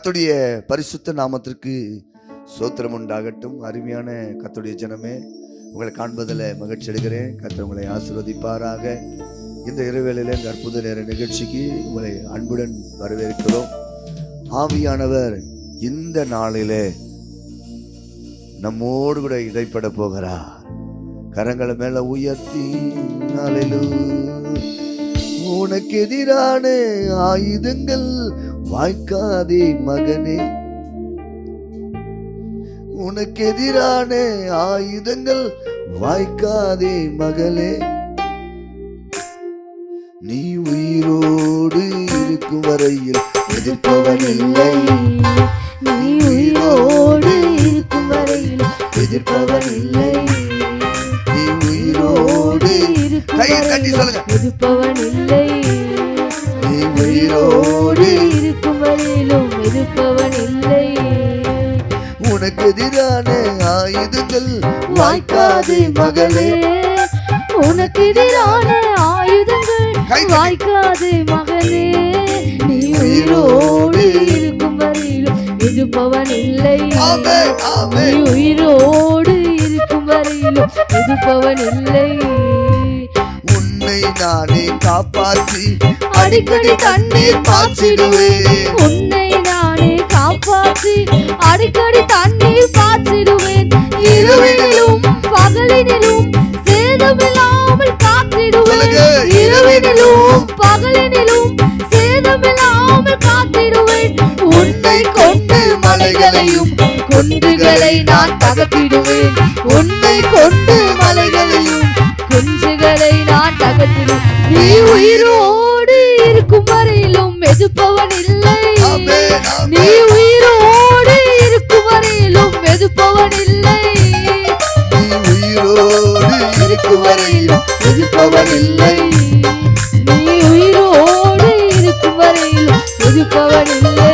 கர்த்தருடைய பரிசுத்த நாமத்திற்கு ஸ்தோத்திரம் உண்டாகட்டும். அருமையான கர்த்தருடைய ஜனமே, உங்களை காண்பதில் மகிழ்ச்சி அடைகிறேன். கர்த்தர் உங்களை ஆசீர்வதிப்பாராக. இந்த இரவேளையில இந்த அற்புத நேர நிகழ்ச்சிக்கு உங்களை அன்புடன் வரவேற்கிறோம். ஆவியானவர் இந்த நாளிலே நம்மோடு கூட இடைப்பட போகிறார். கரங்களை மேல உயர்த்தி உனக்கு எதிரான ஆயுதங்கள் வாய்க்காதே மகனே, உனக்கு எதிரான ஆயுதங்கள் வாய்க்காதே மகளே, நீ உயிரோடு இருக்கும் வரையில் எதிர்ப்பவன் இல்லை, நீ உயிரோடு இருக்கும் வரையில் எதிர்ப்பவன் இல்லை, நீ உயிரோடு எதிர்ப்பவன் இல்லை, நீ உயிரோடு இருக்கும் வரையிலும் எதிர்ப்பவன் இல்லை, உனக்கு எதிரான ஆயுதங்கள் வாய்க்காதே மகளே, உனக்கு எதிரான ஆயுதங்கள் வாய்க்காதே மகளே, நீ உயிரோடு இருக்கும் வரையிலும் எதிர்ப்பவன் இல்லை, நீ உயிரோடு இருக்கும் வரையிலும் எதிர்ப்பவன் இல்லை, உன்னை நானே காப்பாற்றி அடிக்கடி தண்ணீர் பாய்ச்சிடுவேன், உன்னை நானே காப்பாற்றி அடிக்கடி தண்ணீர் பாய்ச்சிடுவேன், இரவினிலும் பகலினிலும் சேதமில்லாமல் காத்திடுவேன், இரவினிலும் பகலினிலும் சேதமில்லாமல் காத்திடுவேன், உன்னை கொண்டு மலைகளையும் குன்றுகளை நான் தகர்த்திடுவேன், உன்னை கொண்டு மலைகளையும் குன்றுகளை நான் தகர்த்திடுவேன், நீ உயிரோடு இருக்கும் வரையிலும் எதிர்ப்பவன் இல்லை, நீ உயிரோடு இருக்கும் வரையிலும் எதிர்ப்பவன் இல்லை, நீ உயிரோடு இருக்கும் வரையிலும் எதிர்ப்பவன் இல்லை, நீ உயிரோடு இருக்கும் வரையிலும் எதிர்ப்பவன் இல்லை,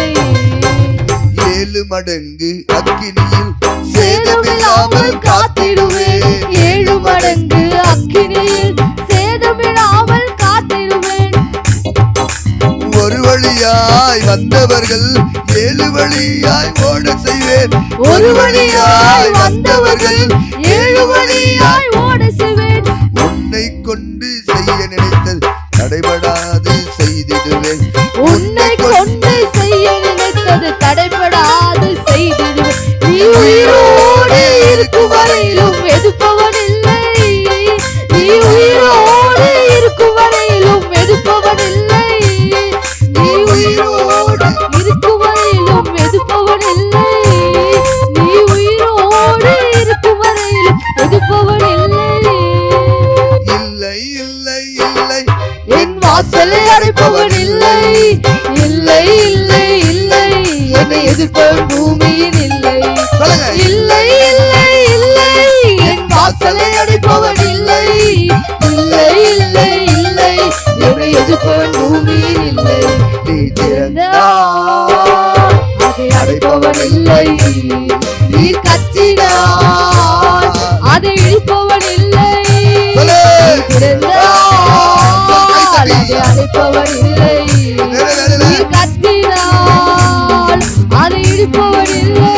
7 மடங்கு அக்கினியில் சேதமில்லாமல் காத்திடுவேன், 7 மடங்கு அக்கினியில் சேதமில்லாமல் காத்திடுவேன், ஒரு வழியாய் வந்தவர்கள் 7 வழியாய் ஓட செய்வேன், ஒரு வழியாய் வந்தவர்கள் 7 வழியாய் ஓட செய்வேன், உன்னை கொண்டு செய்ய நினைத்தது தடைபடாது செய்திடுவேன், உன்னை கொண்டு செய்ய நினைத்தது தடைபடாது செய்திடுவேன், நீ உயிரோடு இருக்கும் வரையிலும் எதிர்ப்பவன் இல்லை, நீ உயிரோடு இருக்கும் வரையிலும் எதிர்ப்பவன் இல்லை, நீ உயிரோடு இருக்கும் வரையிலும் எதிர்ப்பவன் இல்லை, நீ உயிரோடு இருக்கும் வரையிலும் எதிர்ப்பவன் இல்லை, இல்லை இல்லை இல்லை என் வாசலை அடைப்பவன் இல்லை, இல்லை இல்லை இல்லை என்னை எதிர்ப்பவன் பூமியில் இல்லை, இல்லை இல்லை இல்லை என் வாசலை அடைப்பவன் இல்லை, இல்லை இல்லை இல்லை என்னை எதிர்ப்பவன் பூமியில் இல்லை, நீ திறந்தால் அதை அடைப்பவன் இல்லை, நீ கத்தினால் அதை இழுப்பவன் இல்லை, திறந்தால் அதை அடைப்பவன் இல்லை, நீ கத்தினால் அதை இழுப்பவன் இல்லை,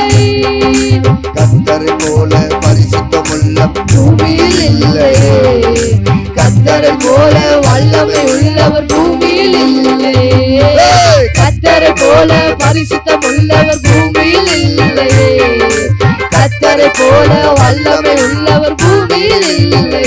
கர்த்தரை போல பரிசுத்தமுள்ள பூமியில் இல்லை, கர்த்தரை போல வல்லமை உள்ளவர் பூமியில் இல்லை, கர்த்தரை போல பரிசுத்தம் உள்ளவர் பூமியில் இல்லை, கர்த்தரை போல வல்லமை உள்ளவர் பூமியில் இல்லை,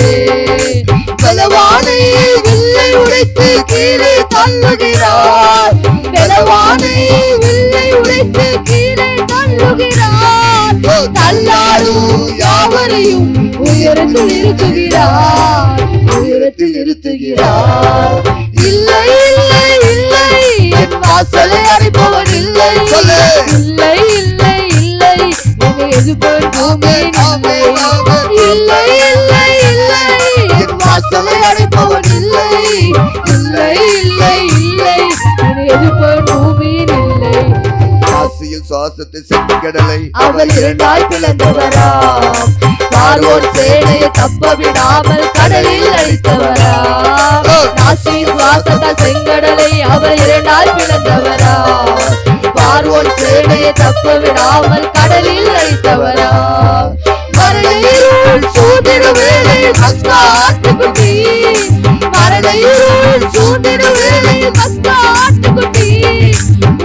பலவானை வில்லை உடைத்து கீழே தள்ளுகிறார், பலவானை வில்லை உடைத்து கீழே தள்ளுகிறார், தள்ளாடும் யாவரையும் உயரத்தில் இருத்துகிறார், உயரத்தில் இருத்துகிறார், இல்லை இல்லை இல்லை என் வாசலை அடைப்பவன் இல்லை, இல்லை இல்லை இல்லை என்னை எதிர்ப்பவன் பூமியில் இல்லை, இல்லை இல்லை இல்லை என் வாசலை அடைப்பவன் இல்லை, இல்லை இல்லை இல்லை என்னை எதிர்ப்பவன் பூமியில் இல்லை, ஆசையில் சுவாசத்தை செங்கடலை அவர் 2ஆய் பிளந்தவராம், பார்வோன் சேனையை தப்ப விடாமல் கடலில் அழித்தவராம், நாசியின் சுவாசத்தால் செங்கடலை அவர் 2ஆய் பிளந்தவராம், பார்வோன் சேனையை தப்ப விடாமல் கடலில் அழித்தவரா. மரண இருள் சூழ்ந்திட வேளையில் பஸ்கா ஆட்டுக்குட்டி, மரண இருள் சூழ்ந்திட வேளையில் பஸ்கா ஆட்டுக்குட்டி,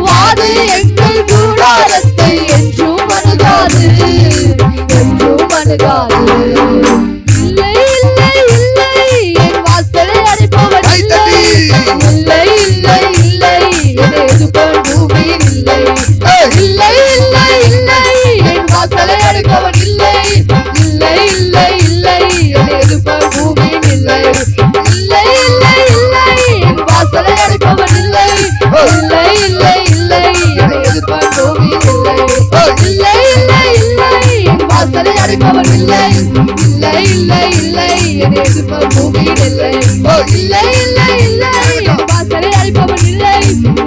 வாதை எங்கள் கூடாரத்தை என்றும் அணுகாது, என்றும் அணுகாது. இல்லை இல்லை இல்லை என் வாசலை அடைப்பவன் இல்லை, இல்லை இல்லை இல்லை என்னை எதிர்ப்பவன் பூமியில் இல்லை, இல்லை இல்லை இல்லை என் வாசலை அடைப்பவன் இல்லை, இல்லை இல்லை இல்லை என்னை எதிர்ப்பவன் பூமியில் இல்லை, இல்லை இல்லை இல்லை என் வாசலை அடைப்பவன் இல்லை, இல்லை இல்லை இல்லை என்னை எதிர்ப்பவன் பூமியில் இல்லை, இல்லை இல்லை இல்லை என் வாசலை அடைப்பவன் இல்லை, இல்லை இல்லை இல்லை என்னை எதிர்ப்பவன் பூமியில் இல்லை, இல்லை இல்லை இல்லை என் வாசலை அடைப்பவன் இல்லை,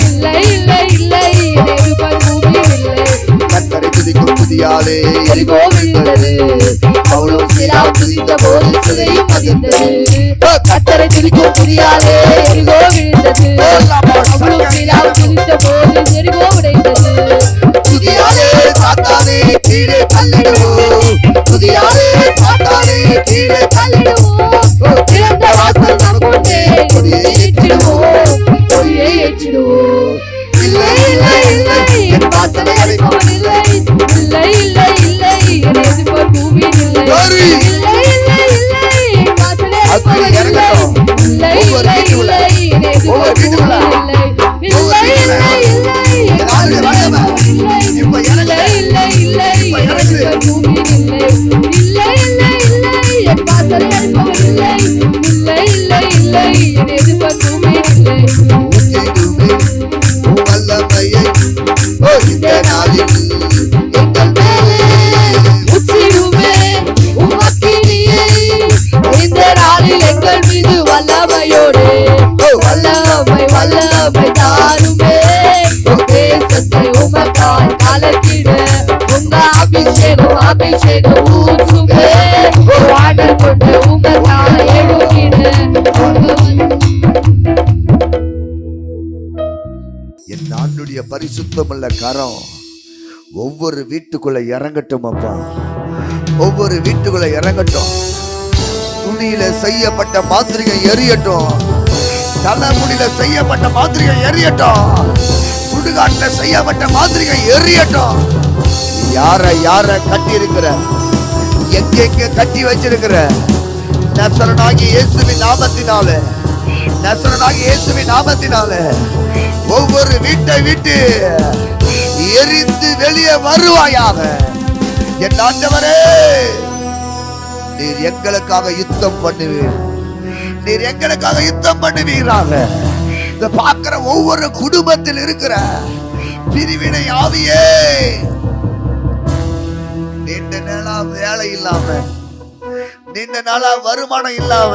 இல்லை இல்லை இல்லை என்னை எதிர்ப்பவன் பூமியில் இல்லை. கர்த்தரை துதிக்கும் துதியாலே எரிகோ விழுந்தது, பவுலும் சீலாவும் துதித்த போது சிறையும் அதிர்ந்தது. கர்த்தரை துதிக்கும் துதியாலே எரிகோ விழுந்தது, பவுலும் சீலாவும் துதித்த போது எரிகோ உடைந்தது. துதியாலே சாத்தானே கீழே தள்ளிடுவோம், துதியாலே சாத்தானே கீழே தள்ளிடுவோம், திறந்த வாசல் நமக்குண்டே கொடியை ஏற்றிடுவோம், கொடியை ஏற்றிடுவோம். இல்லை இல்லை இல்லை என் வாசலை அடைப்பவன் இல்லை, இல்லை இல்லை இல்லை என்னை எதிர்ப்பவன் பூமியில் இல்லை, இல்லை இல்லை இல்லை என் வாசலை அடைப்பவன் இல்லை, இல்லை இல்லை இல்லை என்னை எதிர்ப்பவன் பூமியில் இல்லை, இல்லை இல்லை இல்லை என் வாசலை அடைப்பவன் இல்லை, இல்லை இல்லை இல்லை என்னை எதிர்ப்பவன் பூமியில் இல்லை, இல்லை இல்லை இல்லை என் வாசலை அடைப்பவன் இல்லை, இல்லை இல்லை இல்லை என்னை எதிர்ப்பவன் பூமியில் இல்லை. வல்லமையை இந்த நாளில் எங்கள் மேலே உச்சிடுமே உம் அக்கினியை, இந்த நாளில் எங்கள் மீது வல்லமையோடு வல்லமை வல்லமை தாருமே, தேசத்தை உமக்காய் கலக்கிட உங்க அபிஷேகம் அபிஷேகம் ஊற்றுமே, வாடல் கொண்டு உமக்காய் எழுகிட. என் ஆண்டுடைய பரிசுத்தமுள்ள கரம் ஒவ்வொரு வீட்டுக்குள்ள இறங்கட்டும் அப்பா, ஒவ்வொரு வீட்டுக்குள்ள இறங்கட்டும். துணியில செய்யப்பட்ட மாத்திரிகை எரியட்டும், தலைமுடியில செய்யப்பட்ட மாத்திரிகை எரியட்டும், சுடுகாட்டுல செய்யப்பட்ட மாத்திரிகை எரியட்டும். யார யார கட்டி இருக்கிற, எங்க கட்டி வச்சிருக்கிற நசரனாகிய இயேசுவின் நாமத்தினாலே, நசரனாகிய இயேசுவின் நாமத்தினாலே ஒவ்வொரு வீட்டை விட்டு எரிந்து வெளியே வருவாயாக. என் ஆண்டவரே, நீர் எங்களுக்காக யுத்தம் பண்ணுவீர், நீர் எங்களுக்காக யுத்தம் பண்ணுவீராக. இத பார்க்கிற ஒவ்வொரு குடும்பத்தில் இருக்கிற பிரிவினை ஆவியே, நீண்ட நாளா வேலை இல்லாம, நீண்ட நாளா வருமானம் இல்லாம,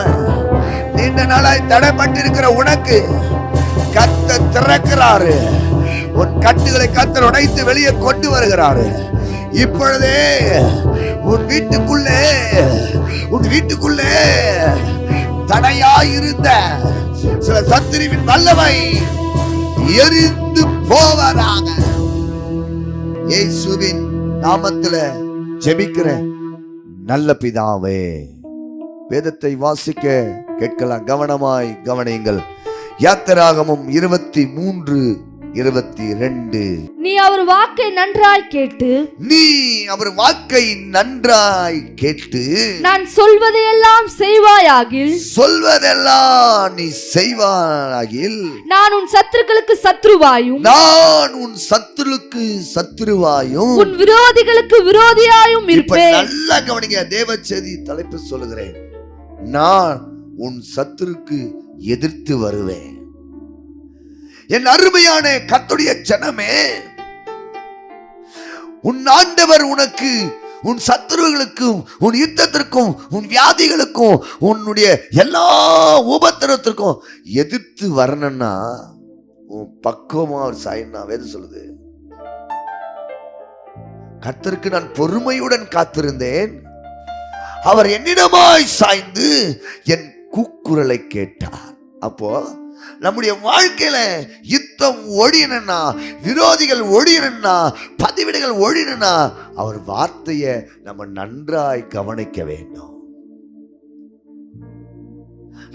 நீண்ட நாளாய் தடைப்பட்டிருக்கிற உனக்கு கர்த்தர் திறக்கிறாரு, உன் கட்டுகளை கர்த்தர் உடைத்து வெளியே கொண்டு வருகிறாரு. இப்பொழுதே உன் வீட்டுக்குள்ளே தடையாயிருந்த சில சத்துருவின் வல்லமை எரிந்து போவதாக. இயேசுவின் நாமத்துல ஜெபிக்கிறேன் நல்ல பிதாவே. வேதத்தை வாசிக்க கேட்கலாம், கவனமாய் கவனியுங்கள். யாத்திராகமம் 23:22. நீ அவர் வாக்கை நன்றாய் கேட்டு, நீ அவர் வாக்கை நன்றாய் கேட்டு, நான் சொல்வதையெல்லாம் செய்வாயாகில், சொல்வதெல்லாம் நீ செய்வாயாகில், நான் உன் சத்துருக்களுக்கு சத்ருவாயும், நான் உன் சத்துருக்கு சத்துருவாயும், உன் விரோதிகளுக்கு விரோதியாயும் இருப்பேன். நல்லா கவனிங்க, தேவ செய்தி தலைப்பு சொல்லுகிறேன். நான் உன் சத்துருக்கு எதிர்த்து வருவேன். என் அருமையான கர்த்தருடைய ஜனமே, உன் ஆண்டவர் உனக்கு உன் சத்துருகளுக்கும் உன் யுத்தத்திற்கும் உன் வியாதிகளுக்கும் உன்னுடைய எல்லா உபத்திரத்திற்கும் எதிர்த்து வரணும்னா உன் பக்குவமா அவர் சாயினா வேதம் சொல்லுது. கர்த்தருக்கு நான் பொறுமையுடன் காத்திருந்தேன், அவர் என்னிடமாய் சாய்ந்து என் கூக்குரலை கேட்டார். அப்போ நம்முடைய வாழ்க்கையில யுத்தம் ஒழியணும்னா, விரோதிகள் ஒழியணும்னா, பதிவிடுகள் ஒழியணும்னா அவர் வார்த்தையை நம்ம நன்றாய் கவனிக்க வேண்டும்.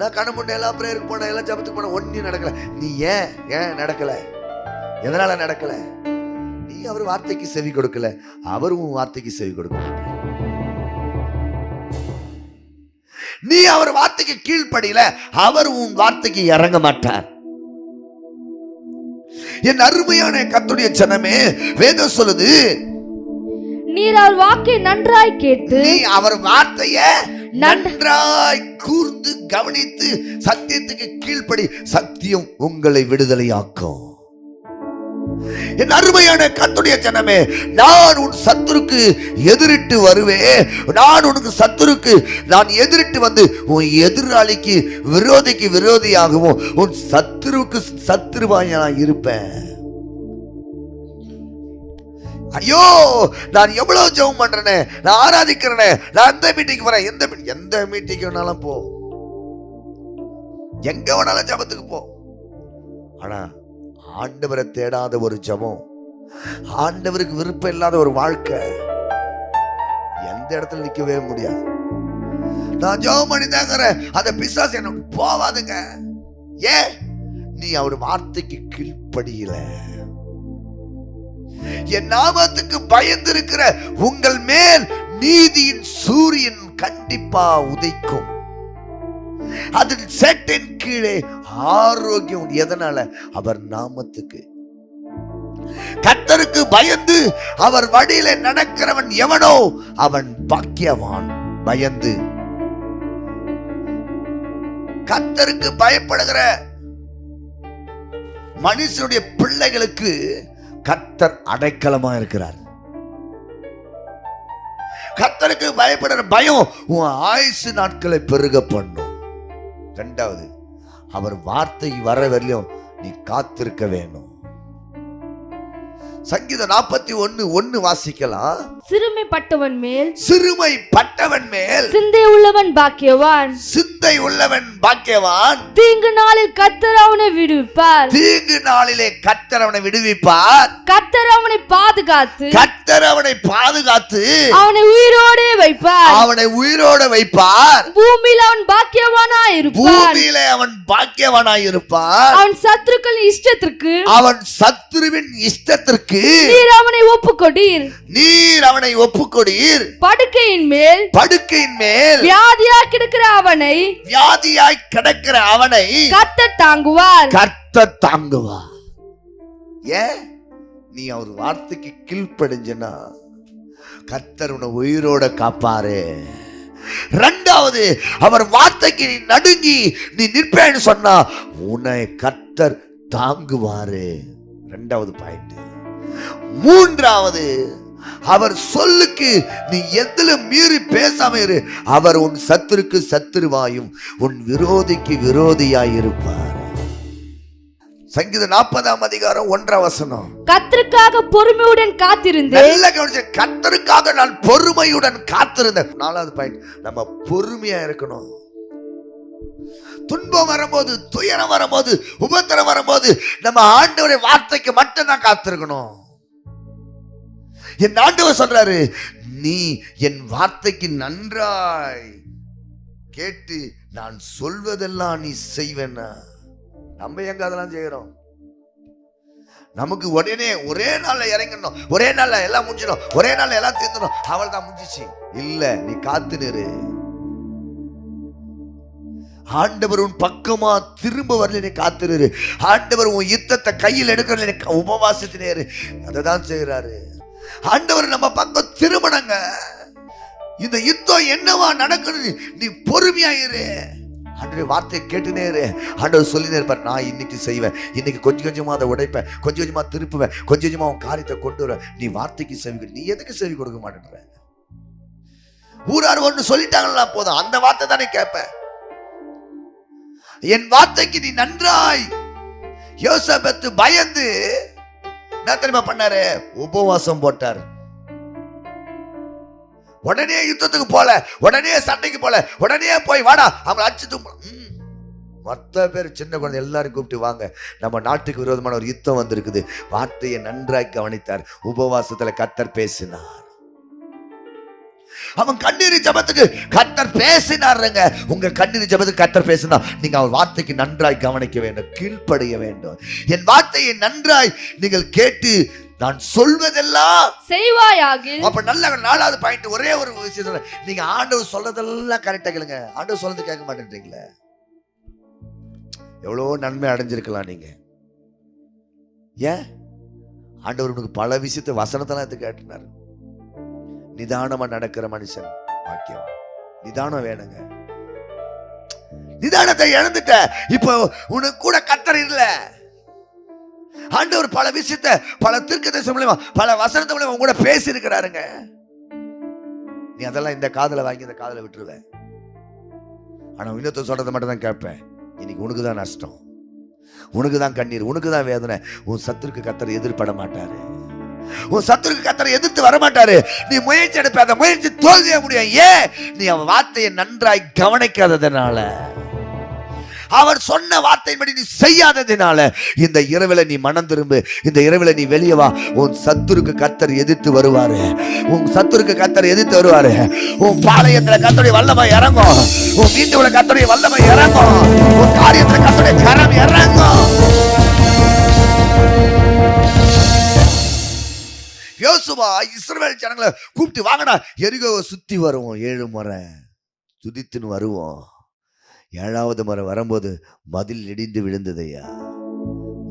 நான் கண்ண முன்னே எல்லாம் பிரேயருக்கு போன, எல்லாம் ஜபத்துக்கு போன, ஒன்னும் நடக்கல. நீ ஏன் நடக்கல? எதனால நடக்கல? நீ அவர் வார்த்தைக்கு செவி கொடுக்கல, அவரும் வார்த்தைக்கு செவி கொடுக்க மாட்டார். நீ அவர் வார்த்தைக்கு கீழ்ப்படியல, அவர் உன் வார்த்தைக்கு இறங்க மாட்டார். என் அருமையான கர்த்தருடைய ஜனமே, வேதம் சொல்லுது, நீர் அவர் வாக்கை நன்றாய் கேட்டு, நீ அவர் வார்த்தையை நன்றாய் கூர்ந்து கவனித்து சத்தியத்துக்கு கீழ்ப்படி, சத்தியம் உங்களை விடுதலையாக்கும். என் அருமையான கர்த்தருடைய ஜனமே, நான் உன் சத்துருக்கு எதிரிட்டு வருவேன். நான் உனக்கு சத்துருக்கு நான் எதிரிட்டு வந்து உன் எதிராளிக்கு விரோதிக்கு விரோதியாகவும் உன் சத்துருக்கு சத்துருவாய் நான் இருப்பேன். ஐயோ, நான் எவ்வளவு ஜெபம் பண்றேனே, நான் ஆராதிக்கிறேனே, நான் எந்த மீட்டிங் வரேன், எந்த மீட்டிங் வேணாலும் போ, எங்க வேணாலும் ஜபத்துக்கு போ. ஆனா ஆண்டவரை தேடாத ஒரு ஜபம், ஆண்டவருக்கு விருப்பம் இல்லாத ஒரு வாழ்க்கை எந்த இடத்துல நிக்கவே முடியாது. நான் ஜெபம் பண்ணிதாங்கிற அந்த பிசாசு என்ன போவாதுங்க. ஏன்? நீ அவர் வார்த்தைக்கு கீழ்ப்படியல. என் நாமத்துக்கு பயந்திருக்கிற உங்கள் மேல் நீதியின் சூரியன் கண்டிப்பா உதைக்கும். அதில் சேட்டின் கீழே ஆரோக்கியம். எதனால? அவர் நாமத்துக்கு. கர்த்தருக்கு பயந்து அவர் வழியில நடக்கிறவன் எவனோ அவன் பாக்கியவான். பயந்து கர்த்தருக்கு பயப்படுகிற மனுஷனுடைய பிள்ளைகளுக்கு கர்த்தர் அடைக்கலமா இருக்கிறார். கர்த்தருக்கு பயப்படுற பயம் உன் ஆயுசு நாட்களை பெருக பண்ணும். இரண்டாவது, அவர் வார்த்தை வர வரலையும் நீ காத்திருக்க வேணும். சங்கீதம் 41:1 வாசிக்கலாம். சிறுமைப்பட்டவன் மேல் சிந்தை உள்ளவன் பாக்கியவான். சிந்தை உள்ளவன் பாக்கியவான். தீங்கு நாளில் கர்த்தர் அவனை விடுவிப்பார். தீங்கு நாளிலே கர்த்தர் அவனை விடுவிப்பார். கர்த்தர் அவனை பாதுகாத்து அவனை உயிரோடு வைப்பார். பூமியில அவன் பாக்கியவானாய் இருப்பான். அவன் சத்துருவின் இஷ்டத்திற்கு நீர் அவனை ஒப்புக்கொடீர். படுக்கையின் மேல் வியாதியாய் கிடக்கிற அவனை கர்த்தர் தாங்குவார். ஏன்? நீ அவர் வார்த்தைக்கு கீழ்ப்படிஞ்சனா கர்த்தர் உன்னை உயிரோட காப்பாரு. இரண்டாவது, அவர் வார்த்தைக்கு நீ நடுங்கி நீ நிற்பேன்னு சொன்னா உன்னை கர்த்தர் தாங்குவாரு. இரண்டாவது பாயிண்ட். மூன்றாவது, அவர் சொல்லுக்கு நீ எதுல மீறி பேசாம இரு. அவர் உன் சத்துருக்கு சத்துருவாயும் உன் விரோதிக்கு விரோதியாய் இருப்பார். சங்கீதம் 40:1 கர்த்தருக்காக பொறுமையுடன் காத்திருந்தேன். கர்த்தருக்காக நான் பொறுமையுடன் காத்திருந்தேன். நாலாவது பாயிண்ட், நம்ம பொறுமையா இருக்கணும். துன்பம் வரும்போது, துயரம் வரும்போது, உபத்திரம் வரும்போது நம்ம ஆண்டவருடைய வார்த்தைக்கு மட்டும்தான் காத்திருக்கணும். என் ஆண்டவர் சொல்றாரு, நீ என் வார்த்தைக்கு நன்றாய் கேட்டு நான் சொல்வதெல்லாம் நீ செய்வேன்னா. நம்ம எங்க அதெல்லாம் செய்யறோம்? நமக்கு உடனே ஒரே நாள்ல இறங்கணும், ஒரே நாள்ல எல்லாம் முடிஞ்சிடும், ஒரே நாள்ல எல்லாம் தீர்ந்துடும், அவள் தான் முடிஞ்சிச்சு. இல்ல, நீ காத்து நிறு. ஆண்டவர் உன் பக்கமா திரும்ப வரல, நீ காத்துரு. ஆண்டவர் உன் யுத்தத்தை கையில் எடுக்கிற உபவாசத்தினேரு. அதைதான் செய்யறாரு ஆண்டவர். நம்ம பக்கம் திருமணங்க. இந்த யுத்தம் என்னவா நடக்குது, நீ பொறுமையாயிரு. ஆண்டவர் வார்த்தையை கேட்டுனே இரு. ஆண்டவர் சொல்லினே இருப்பார், நான் இன்னைக்கு செய்வேன், இன்னைக்கு கொஞ்சம் கொஞ்சமா அதை உடைப்பேன், கொஞ்சம் கொஞ்சமா திருப்புவேன், கொஞ்சம் கொஞ்சமா அவன் காரியத்தை கொண்டு வர. நீ வார்த்தைக்கு செவி, நீ எதுக்கு செவி கொடுக்க மாட்டேன்ற? ஊரார் ஒன்று சொல்லிட்டாங்களா போதும், அந்த வார்த்தை தானே கேட்ப. என் வார்த்தைக்கு நீ நன்றாய். யோசேப்பு பயந்து என்ன தெரியுமா பண்ணாரு? உபவாசம் போட்டார். உடனே யுத்தத்துக்கு போல, உடனே சண்டைக்கு போல, உடனே போய் வாடா அவங்களை அடிச்சு மொத்த பேர் சின்ன குழந்தை எல்லாரும் கூப்பிட்டு வாங்க, நம்ம நாட்டுக்கு விரோதமான ஒரு யுத்தம் வந்திருக்குது. வார்த்தையை நன்றாய் கவனித்தார். உபவாசத்துல கர்த்தர் பேசினார். அவன் கண்ணீர் ஜெபத்துக்கு கர்த்தர் பேசினாருங்க. உங்க கண்ணீர் ஜெபத்துக்கு கர்த்தர் பேசினா நீங்க அவர் வார்த்தைக்கு நன்றாய் கவனிக்க வேண்டும், கீழ்ப்படிய வேண்டும். என் வார்த்தையை நன்றாய் நீங்கள் கேட்டு நான் சொல்வதெல்லாம் செய்வாயாக. அப்ப நல்ல 4வது பாயிண்ட், ஒரே ஒரு விஷயம், நீங்க ஆண்டவர் சொல்றதெல்லாம் கரெக்டா கேளுங்க. ஆண்டவர் சொல்றது கேட்க மாட்டேன்றீங்களே. எவ்வளவோ நன்மை அடைஞ்சிருக்கலாம் நீங்க. ஏன்? ஆண்டவர் உனக்கு பல விஷயத்தை வசனத்தெல்லாம் எடுத்து கேட்டினார். நிதானமா நடக்கிற மனுஷன் பாக்கியம். நிதானம் வேணுங்க. நிதானத்தை இழந்துட்ட. இப்போ உனக்கு கூட கர்த்தர் இல்ல. ஆண்டவர் பல விஷயத்தை பல தீர்க்கதரிசி மூலமா பல வசனத்து மூலமா உங்க கூட பேசி இருக்கிறாருங்க. நீ அதெல்லாம் இந்த காதுல வாங்கி இந்த காதுல விட்டுருவ. ஆனா இன்னொருத்த சொல்றதை மட்டும் தான் கேட்பேன். இன்னைக்கு உனக்கு தான் நஷ்டம், உனக்கு தான் கண்ணீர், உனக்கு தான் வேதனை. உன் சத்துருக்கு கர்த்தர் எதிர்பட மாட்டாரு. உன் சத்துருக்கு கர்த்தரை எதிர்த்து வர மாட்டாரு. நீ முயற்சி எடுப்ப, அந்த முயற்சி தோல்விய முடியும். ஏன்? நீ அவன் வார்த்தையை நன்றாய் கவனிக்காததுனால, அவர் சொன்ன வார்த்தையின்படி நீ செய்யாததினால. இந்த இரவில நீ மனம் திரும்பு. இந்த இரவில நீ வெளியே வா. உன் சத்துருக்கு கர்த்தர் எதிர்த்து வருவாரு. உன் சத்துருக்கு கர்த்தர் எதிர்த்து வருவாரு. உன் பாளையத்துல கர்த்தருடைய வல்லமை இறங்கும். உன் வீட்டுல கர்த்தருடைய வல்லமை இறங்கும். உன் காரியத்துல கர்த்தருடைய கரம் இறங்கும். யோசுவா இஸ்ரவேல் ஜனங்களை கூப்பிட்டு வாங்கடா, எரிகோவை சுத்தி வருவோம். 7 முறை துதித்துன்னு வருவோம். 7வது முறை வரும்போது மதில் இடிந்து விழுந்ததையா.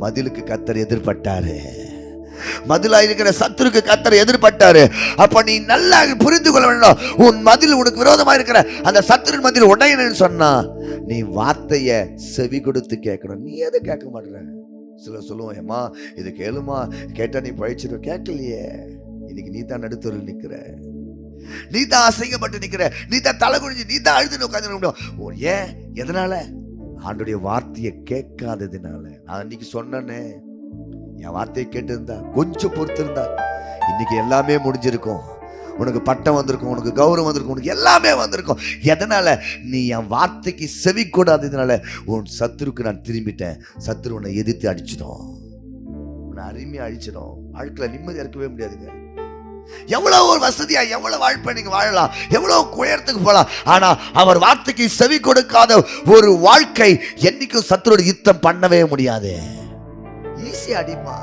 மதிலுக்கு கர்த்தர் எதிர்பட்டாரு. மதிலா இருக்கிற சத்துருக்கு கர்த்தர் எதிர்பட்டாரு. அப்ப நீ நல்லா புரிந்து கொள்ள வேண்டும். உன் மதில் உனக்கு விரோதமா இருக்கிற அந்த சத்துரு மதில் உடையணும்னு சொன்னா நீ வார்த்தைய செவி கொடுத்து கேட்கணும். நீ எதை கேட்க மாட்டேற? சில சொல்லுவோம், ஏமா இது கேளுமா, கேட்டா நீ பழிச்சிருவ. கேட்கலையே. இன்னைக்கு நீ தான் நடுத்தூரில் நிக்கிற, நீ தான் அசைக்கப்பட்டு நிக்கிற, நீ தான் தலை குனிஞ்சு, நீ தான் அழுதுன்னு உட்காந்து. ஏன்? எதனால? ஆண்டுடைய வார்த்தையை கேட்காததுனால. நான் இன்னைக்கு சொன்னேனே, என் வார்த்தையை கேட்டு இருந்தா, கொஞ்சம் பொறுத்து இருந்தா, இன்னைக்கு எல்லாமே முடிஞ்சிருக்கும். உனக்கு பட்டம் வந்திருக்கும், உனக்கு கௌரவம் வந்திருக்கும், உனக்கு எல்லாமே வந்திருக்கும். எதனால? நீ என் வார்த்தைக்கு செவி கூடாததுனால. உன் சத்துருக்கு நான் திரும்பிட்டேன். சத்துரு உன்னை எதிர்த்து அடிச்சிடும், உன்னை அருமையா அழிச்சிடும். வாழ்க்கையில நிம்மதியா இருக்கவே முடியாதுங்க. எவ்வளவு ஒரு வசதியா எவ்வளவு வாழ்க்கை நீங்க வாழலாம், எவ்வளவு உயரத்துக்கு போலாம். ஆனா அவர் வார்த்தைக்கு செவி கொடுக்காத ஒரு வாழ்க்கை என்னைக்கும் சத்துரோட யுத்தம் பண்ணவே முடியாது. ஈஸி அடிமா.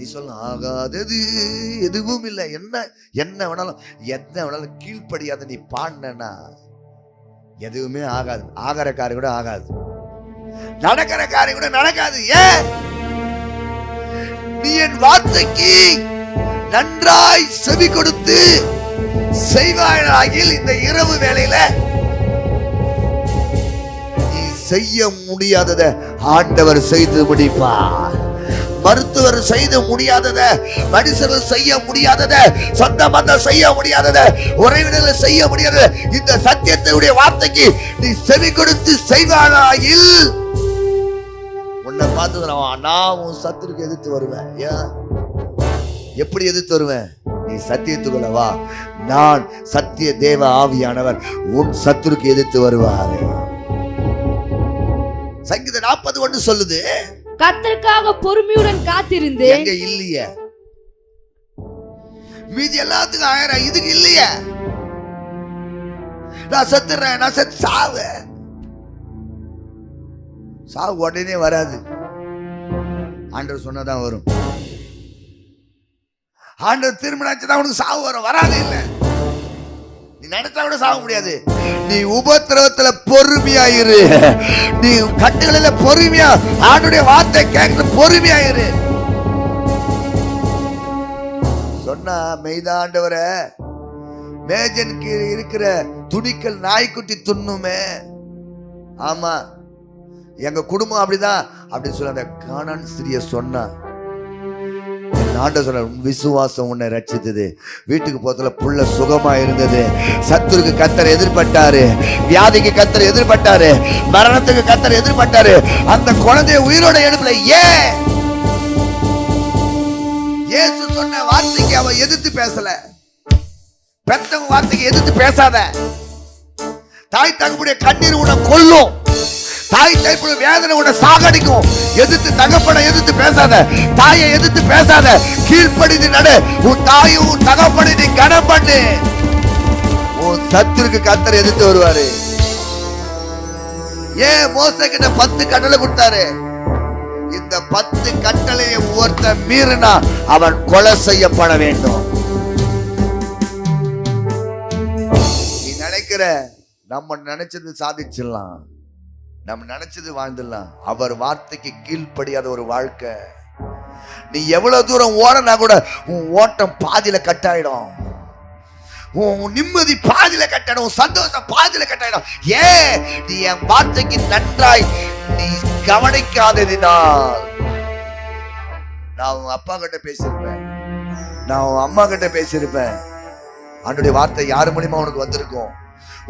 நீ சொல்ல ஆகாதது எதுவும் இல்லை. என்ன வேணாலும் கீழ்ப்படியாத நீ பாடினா எதுவுமே ஆகாது. ஆகிற காரியம் கூட ஆகாது, நடக்கிற காரியம் கூட நடக்காது. ஏன்? நீ என் வார்த்தைக்கு நன்றாய் செவி கொடுத்து செய்வாயாகில் இந்த இரவு வேளையில நீ செய்ய முடியாதத ஆண்டவர் செய்து முடிப்பார். மருத்துவர் செய்து முடியாதத, மனுஷர்கள் செய்ய முடியாதத, சொந்த பந்தம் செய்ய முடியாதத, உறவினர்கள் செய்ய முடியாதத, இந்த சத்தியத்தினுடைய வார்த்தைக்கு நீ செவி கொடுத்து செய்வாயாகில் உன்னை பார்த்து நான் உன் சத்துருக்கு எதிர்த்து வருவேன். ஏன்? எப்படி எதிர்த்து வருவேன்? நீ சத்தியத்துக்குள்ள வா. நான் சத்திய தேவ ஆவியானவர் உன் சத்துருக்கு எதிர்த்து வருவாரு. சங்கீதம் 40:1 சொல்லுது, கர்த்தருக்காக பொறுமையுடன் காத்திருந்தேன். எங்க இல்லையே, மீதி எல்லாத்துக்கும் 1000, இதுக்கு இல்லையே. நான் செத்துறேன், நான் செத்து சாவேன். சாவு உடனே வராது. ஆண்டவர் சொன்னதான் வரும். ஆண்டவர் திருமணம் உனக்கு சாவு வரும், வராது. இல்ல, நீ நினைச்சா கூட சாக முடியாது. நீ உபத்திரவத்துல பொறுமையாயிரு. நீ கட்டுகளில பொறுமையா ஆண்டுடைய வார்த்தை கேட்க பொறுமையாயிரு. சொன்னா மெய்தாண்டவரை மேஜனுக்கு இருக்கிற துணிக்கல் நாய்க்குட்டி துண்ணுமே. ஆமா, எங்க குடும்பம் அப்படிதான் அப்படின்னு சொல்ல அந்த கானான் ஸ்திரிய சொன்னா. ஆண்டவர் சொல்ற, விசுவாசம் உன்னை ரட்சித்தது. வீட்டுக்கு போறதுல புள்ள சுகமா இருந்தது. சத்துருக்கு கர்த்தர் எதிர்பட்டாரு, வியாதிக்கு கர்த்தர் எதிர்பட்டாரு, மரணத்துக்கு கர்த்தர் எதிர்பட்டாரு. அந்த குழந்தைய உயிரோட எழுப்பல. ஏன்? இயேசு சொன்ன வார்த்தைக்கு அவ எதிர்த்து பேசல. பெத்தவங்க வார்த்தைக்கு எதிர்த்து பேசாத. தாய் தகப்பனுடைய கண்ணீர் உன்னை கொல்லும். தாய் தகப்பனுடைய வேதனை உன்னை சாகடிக்கும். எதிர்த்து தகப்பனை எதிர்த்து பேசாத, தாயை எதிர்த்து பேசாத, கீழ்ப்படிந்து நடு. உன் தாயும் உன் தகப்பனை நீ கனம் பண்ணு. உன் சத்துருக்கு கர்த்தர் எதிர்த்து வருவாரு. ஏன் மோசே கிட்ட 10 கட்டளை கொடுத்தாரு? இந்த 10 கட்டளையை ஒருத்தன் மீறினா அவன் கொலை செய்யப்பட வேண்டும். நீ நினைக்கிற நம்ம நினைச்சது சாதிச்சிடலாம், நம்ம நினைச்சது வாழ்ந்துடலாம். அவர் வார்த்தைக்கு கீழ்ப்படியாத ஒரு வாழ்க்கை. நீ எவ்வளவு தூரம் ஓடனா கூட உன் ஓட்டம் பாதியில கட்டாயிடும். உன் நிம்மதி பாதியில கட்டாயிடும். உன் சந்தோஷம் பாதியில கட்டாயிடும். ஏன்? நீ என் வார்த்தைக்கு நன்றாய் நீ கவனிக்காததினால். நான் உன் அப்பா கிட்ட பேசியிருப்பேன், நான் உன் அம்மா கிட்ட பேசியிருப்பேன். அவனுடைய வார்த்தை யாரு மூலியமா உனக்கு வந்திருக்கும்?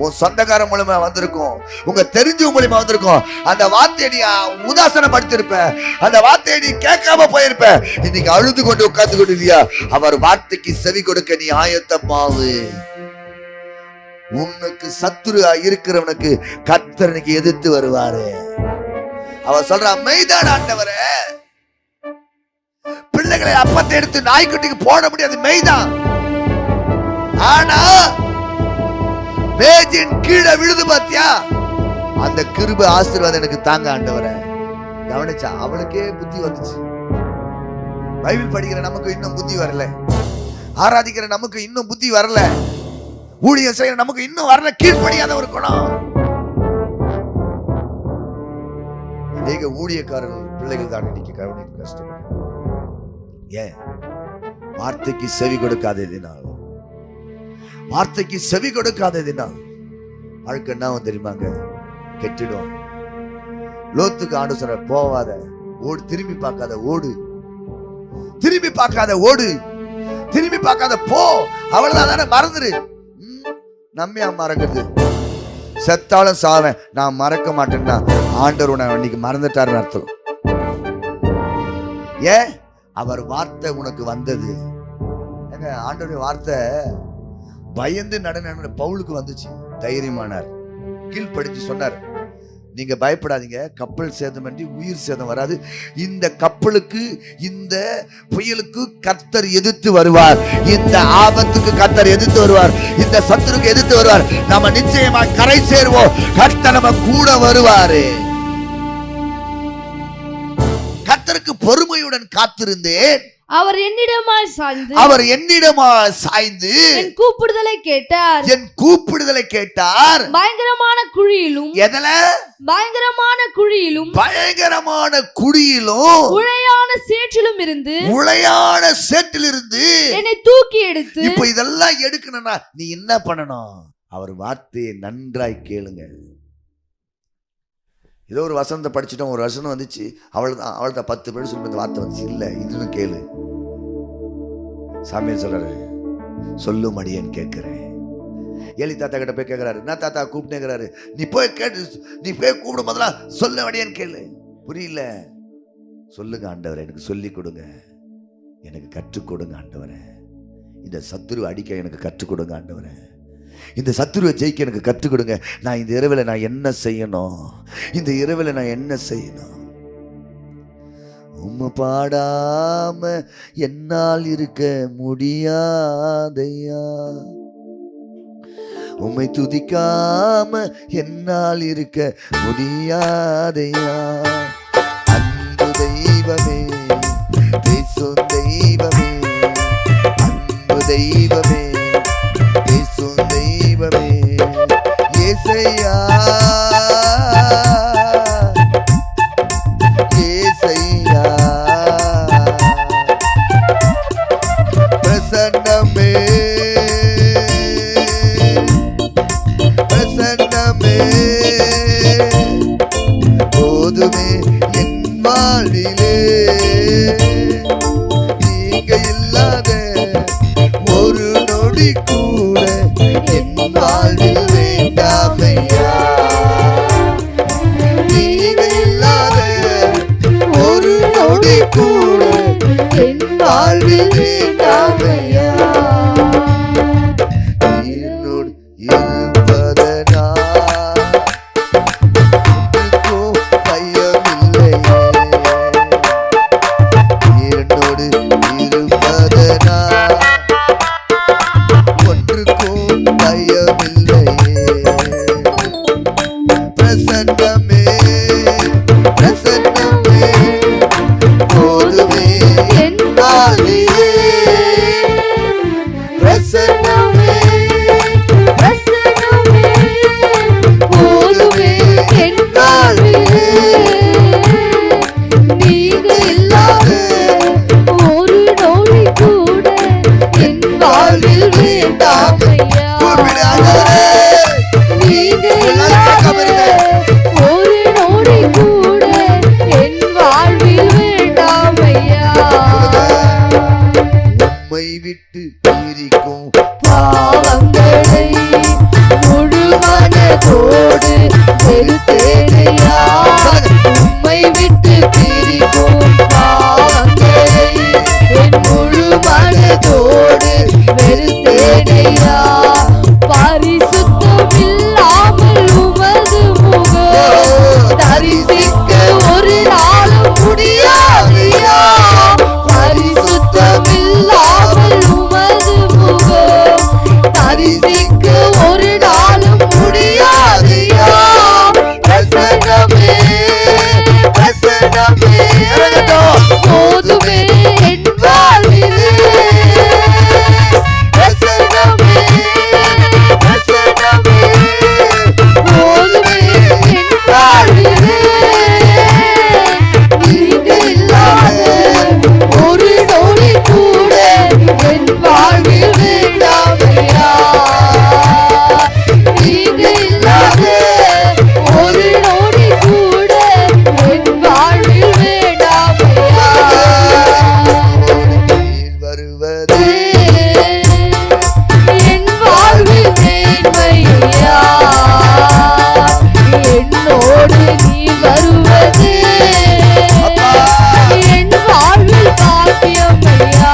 உன் சொந்தக்கார மூலமா வந்திருக்கும், உங்க தெரிஞ்ச மூலியமா வந்திருக்கும். அந்த வார்த்தையை நீ உதாசனப்படுத்திருப்ப, அந்த வார்த்தையை நீ கேட்காம போயிருப்ப. இன்னைக்கு அழுது கொண்டு உட்கார்ந்து கொண்டு இல்லையா? அவர் வார்த்தைக்கு செவி கொடுக்க நீ ஆயத்தமாவு. உனக்கு சத்துரு இருக்கிறவனுக்கு கர்த்தர் இன்னைக்கு எதிர்த்து வருவாரு. அவர் சொல்ற மெய்தான் ஆண்டவரே, பிள்ளைகளை அப்பத்தை எடுத்து நாய்க்குட்டிக்கு போட முடியாது, மெய்தான். ஆனா மேஜின் கீழே விழுது பாத்தியா, அந்த கிருபை ஆசீர்வாதம் எனக்கு தாங்க ஆண்டவரே. கவனிச்சா அவளுக்கே புத்தி வந்துச்சு. பைபிள் படிக்கிற நமக்கு இன்னும் புத்தி வரல, ஆராதிக்கிற நமக்கு இன்னும் புத்தி வரல, ஊழியம் செய்யற நமக்கு இன்னும் வரல. கீழ்ப்படியாத ஒரு குணம். அநேக ஊழியக்காரர்கள் பிள்ளைகள் தான் இன்னைக்கு கவனிக்க கஷ்டம். ஏன்? வார்த்தைக்கு செவி கொடுக்காததினால். வார்த்தைக்கு செவி கொடுக்காததினால் வாழ்க்கை என்ன தெரியுமாங்க? கெட்டிடும். லோத்துக்கு ஆண்டு சொன்ன, போவாத, ஓடு, திரும்பி பார்க்காத, ஓடு, திரும்பி பார்க்காத, ஓடு, திரும்பி பார்க்காத, போ, அவ்வளவுதான், தானே, மறந்துரு. நம்மையா மறக்குது? செத்தாலும் சாவேன், நான் மறக்க மாட்டேன்னா ஆண்டவர் உன்னை இன்னைக்கு மறந்துட்டாருன்னு அர்த்தம். ஏன்? அவர் வார்த்தை உனக்கு வந்தது. ஏங்க, ஆண்டவருடைய வார்த்தை பயந்து நடன பவுலுக்கு வந்துச்சு. தைரியமானார், கீழ்ப்படிஞ்சு சொன்னார், நீங்க பயப்படாதீங்க, கப்பல் சேதமின்றி உயிர் சேதம் வராது. இந்த கப்பலுக்கு, இந்த புயலுக்கு கர்த்தர் எதிர்த்து வருவார். இந்த ஆபத்துக்கு கர்த்தர் எதிர்த்து வருவார். இந்த சத்துருக்கு எதிர்த்து வருவார். நம்ம நிச்சயமா கரை சேருவோம். கர்த்தர் நம்ம கூட வருவாரு. கர்த்தருக்கு பொறுமையுடன் காத்திருந்தேன். அவர் என்னிடமாய் சாய்ந்து, அவர் என்னிடமாய் சாய்ந்து என் கூப்பிடுதலை கேட்டார், என் கூப்பிடுதலை கேட்டார். பயங்கரமான குழியிலும், எதல? பயங்கரமான குழியிலும், பயங்கரமான குழியிலும், உளையான சேற்றிலும் இருந்து, உளையான சேற்றிலிருந்து என்னை தூக்கி எடுத்து. இப்ப இதெல்லாம் எடுக்கணும்னா நீ என்ன பண்ணணும்? அவர் வார்த்தையை நன்றாய் கேளுங்க. ஏதோ ஒரு வசனத்தை படிச்சுட்டோம், ஒரு வசனம் வந்துச்சு, அவள்தான் 10 பேர் சொல்லி இந்த வார்த்தை வந்துச்சு. இல்ல, இதுன்னு கேளு. சாமியார் சொல்றாரு, சொல்லும் அடியேன் கேட்கிறேன். ஏலி தாத்தா கிட்ட போய் கேட்கிறாரு, என்ன தாத்தா கூப்பிட்டேங்கிறாரு. நீ போய் கேட்டு, நீ போய் கூப்பிடும் போதெல்லாம் சொல்லும் அடியேன் கேளு. புரியல, சொல்லுங்க ஆண்டவரே, எனக்கு சொல்லி கொடுங்க, எனக்கு கற்றுக் கொடுங்க ஆண்டவரே. இந்த சத்துரு அடிக்க எனக்கு கற்றுக் கொடுங்க ஆண்டவரே. இந்த சத்துருவை ஜெயிக்க எனக்கு கற்றுக் கொடுங்க. நான் இந்த இரவில் நான் என்ன செய்யணும்? இந்த இரவில் நான் என்ன செய்யணும்? உம்மை பாடாம என்னால் இருக்க முடியாதையா, உம்மை துதிக்காம என்னால் இருக்க முடியாதையா. அன்பு தெய்வமே, பேசும் தெய்வமே, அன்பு தெய்வமே, பேசும் தெய்வமே, ஏசையா, ஏசையா, பிரசன்னமே, பிரசன்னமே, போதுமே என் வாழ்விலே. நீங்க இல்லாத ஒரு நொடி கூட என் வாழ்வில் வேண்டாமையா. நீங்க இல்லாத ஒரு நொடி கூட என் வாழ்வில் வேண்டாமையா. என்னோடு இருப்பதனால் வேண்டாம் ஐயா. கூப்பிடு ஆண்டவரே. நீங்க இல்லாத ஒரு நொடி கூட என் வாழ்வில் வேண்டாம் ஐயா. உம்மை விட்டு பிரிக்கும் பாவங்களை முழு மனதோடு வெறுத்தேனையா. உம்மை விட்டு பிரிக்கும் பாவங்களை என் முழு மனதோடு வெறுத்தேனையா. பரிசுத்தம் இல்லாமல் உமது முகம் தரிசிக்க ஒரு நாளும் முடியாதையா. பரிசுத்தம் இல்லாமல் உமது முகம் தரிசிக்க ஒரு நாளும் முடியாதையா. பிரசன்னமே பிரசன்னமே போதுமே என் வாழ்விலே. பிரசன்னமே பிரசன்னமே போதுமே என் வாழ்விலே. நீங்க இல்லாத ஒரு நொடி கூட என் வாழ்வில் வேண்டாம் ஐயா. நீங்க இல்லாத ஒரு நொடி கூட என் வாழ்வில் வேண்டாம் ஐயா. நீர் வருவது என் வாழ்வில் மேன்மை ஐயா. என்னோடு நீ வருவது என் வாழ்வில் பாக்கியம் ஐயா.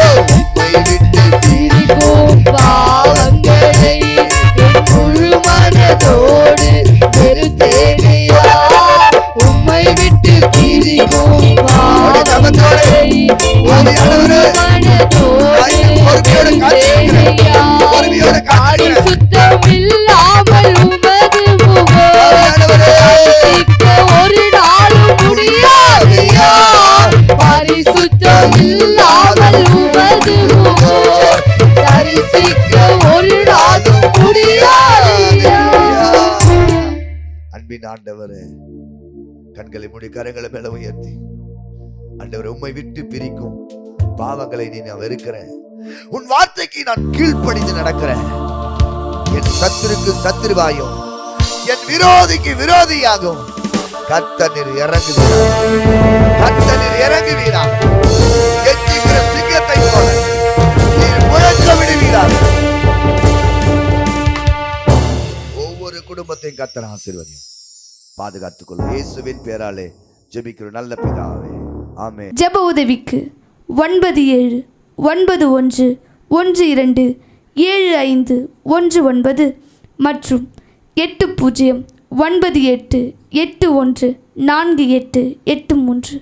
உம்மை விட்டு பிரிக்கும் பாவங்களை என் முழு மனதோடு வெறுத்தேனையா. உம்மை விட்டு பிரிக்கும் பாவங்களை என் முழு மனதோடு வெறுத்தேனையா. பரிசுத்தம் இல்லாமல் உமது முகம் தரிசிக்க ஒரு நாளும் முடியாதையா. பரிசுத்தம் இல்லாமல் உமது முகம் தரிசிக்க ஒரு நாளும் முடியாதையா. அன்பின் ஆண்டவரே, கண்களை மூடி கரங்களை மேல உயர்த்தி, ஆண்டவர் உம்மை விட்டு பிரிக்கும் பாவங்களை நான் வெறுக்கிறேன். உன் வார்த்தைக்கு நான் கீழ்ப்படிந்து நடக்கிறேன். என் சத்துருக்கு சத்துருவாயும் என் விரோதிக்கு விரோதியாகும். கர்த்தர் இறங்குவீராக. கர்த்தர் இறங்குவீராக. கெஞ்சுகிற சிங்கத்தை போல நீர் முழக்க விடுவீராக. ஒவ்வொரு குடும்பத்தையும் கர்த்தர் ஆசீர்வதியும் பாதுகாத்துக் கொள்ளும். இயேசுவின் பேராலே ஜெபிக்கிற நல்ல பிதாவே, ஆமென். ஜெப உதவிக்கு 9711212519 மற்றும் 8098814883